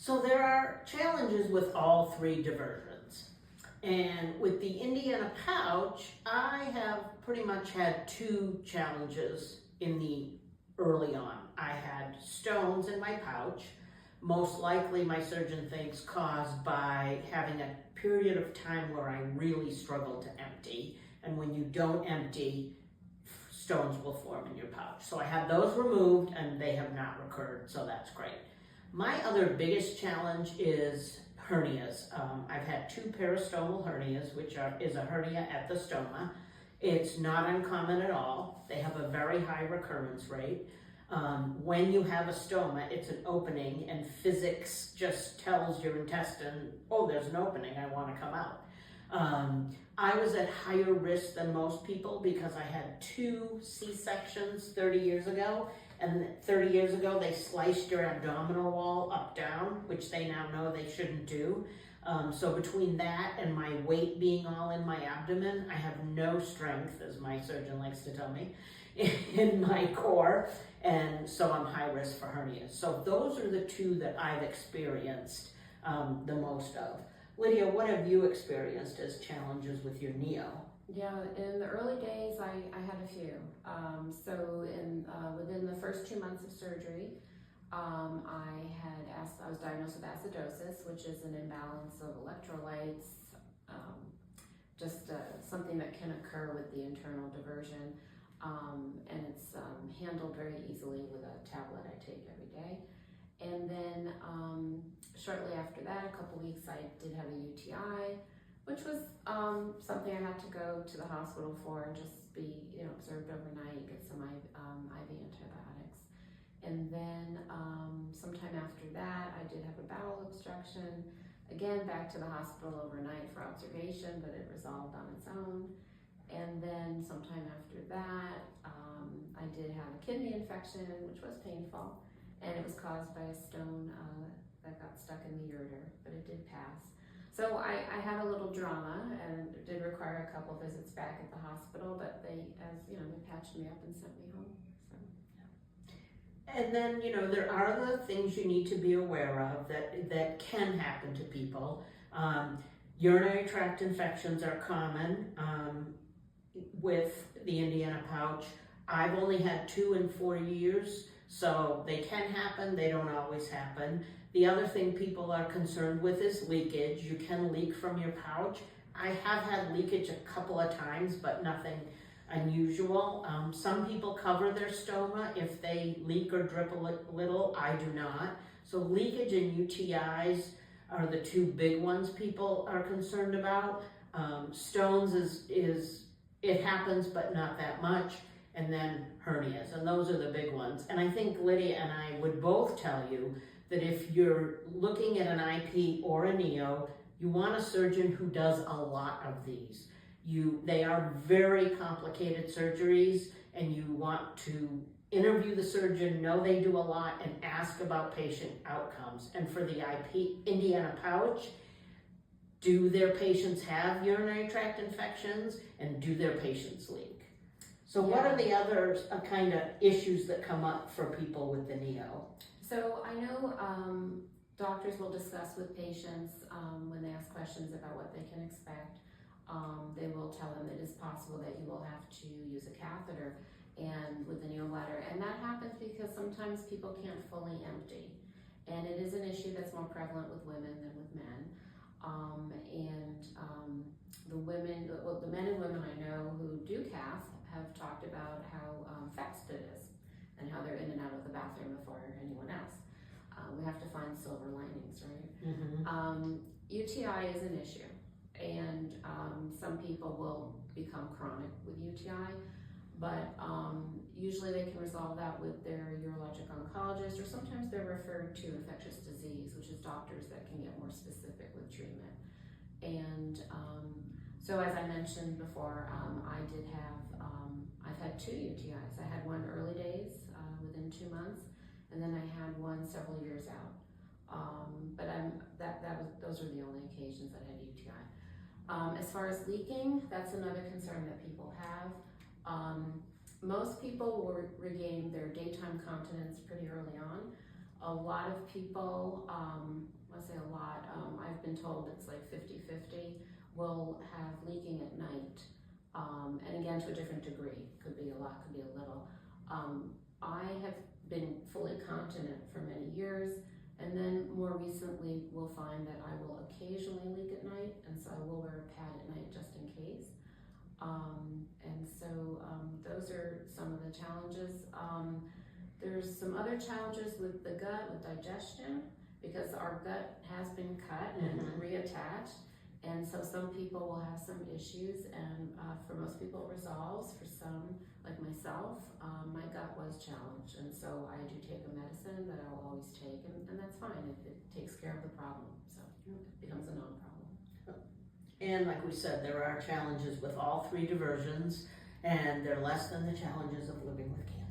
So there are challenges with all three diversions. And with the Indiana pouch, I have pretty much had two challenges in the early on. I had stones in my pouch, most likely my surgeon thinks caused by having a period of time where I really struggled to empty. And when you don't empty, stones will form in your pouch. So I had those removed and they have not recurred, so that's great. My other biggest challenge is hernias. I've had two peristomal hernias, which is a hernia at the stoma. It's not uncommon at all. They have a very high recurrence rate. When you have a stoma, it's an opening, and physics just tells your intestine, oh, there's an opening, I want to come out. I was at higher risk than most people because I had two C-sections 30 years ago, and 30 years ago they sliced your abdominal wall up down, which they now know they shouldn't do. So between that and my weight being all in my abdomen, I have no strength, as my surgeon likes to tell me, in my core, and so I'm high risk for hernias. So those are the two that I've experienced the most of. Lydia, what have you experienced as challenges with your Neo? Yeah, in the early days, I had a few. Within the first 2 months of surgery, I was diagnosed with acidosis, which is an imbalance of electrolytes, something that can occur with the internal diversion, and it's handled very easily with a tablet I take every day. And then shortly after that, a couple weeks, I did have a UTI, which was something I had to go to the hospital for and just be observed overnight, get some IV antibiotics. And then sometime after that, I did have a bowel obstruction. Again, back to the hospital overnight for observation, but it resolved on its own. And then sometime after that, I did have a kidney infection, which was painful. And it was caused by a stone that got stuck in the ureter, but it did pass. So I had a little drama, and it did require a couple visits back at the hospital, but they patched me up and sent me home. So. And then, there are the things you need to be aware of that can happen to people. Urinary tract infections are common with the Indiana pouch. I've only had 2 in 4 years. So they can happen, they don't always happen. The other thing people are concerned with is leakage. You can leak from your pouch. I have had leakage a couple of times, but nothing unusual. Some people cover their stoma if they leak or drip a little. I do not. So leakage and UTIs are the two big ones people are concerned about. Stones is it happens, but not that much. And then hernias, and those are the big ones. And I think Lydia and I would both tell you that if you're looking at an IP or a Neo, you want a surgeon who does a lot of these. They are very complicated surgeries, and you want to interview the surgeon, know they do a lot, and ask about patient outcomes. And for the IP Indiana pouch, do their patients have urinary tract infections, and do their patients leak? So what are the other kind of issues that come up for people with the Neo? So I know doctors will discuss with patients when they ask questions about what they can expect. They will tell them it is possible that you will have to use a catheter and with the Neobladder. And that happens because sometimes people can't fully empty. And it is an issue that's more prevalent with women than with men. The men and women I know who do cath have talked about how fast it is and how they're in and out of the bathroom before anyone else. We have to find silver linings, right? Mm-hmm. UTI is an issue, and some people will become chronic with UTI, but usually they can resolve that with their urologic oncologist, or sometimes they're referred to infectious disease, which is doctors that can get more specific with treatment. And so as I mentioned before, I've had 2 UTIs. I had one early days within 2 months, and then I had one several years out. Those were the only occasions I had UTI. As far as leaking, that's another concern that people have. Most people will regain their daytime continence pretty early on. A lot of people, I say a lot, I've been told it's like 50-50, will have leaking at night. And again, to a different degree, could be a lot, could be a little. I have been fully continent for many years, and then more recently we'll find that I will occasionally leak at night, and so I will wear a pad at night just in case. And so those are some of the challenges. There's some other challenges with the gut, with digestion, because our gut has been cut and reattached. And so some people will have some issues, and for most people it resolves. For some, like myself, my gut was challenged, and so I do take a medicine that I will always take, and that's fine. It takes care of the problem, so it becomes a non-problem. And like we said, there are challenges with all three diversions, and they're less than the challenges of living with cancer.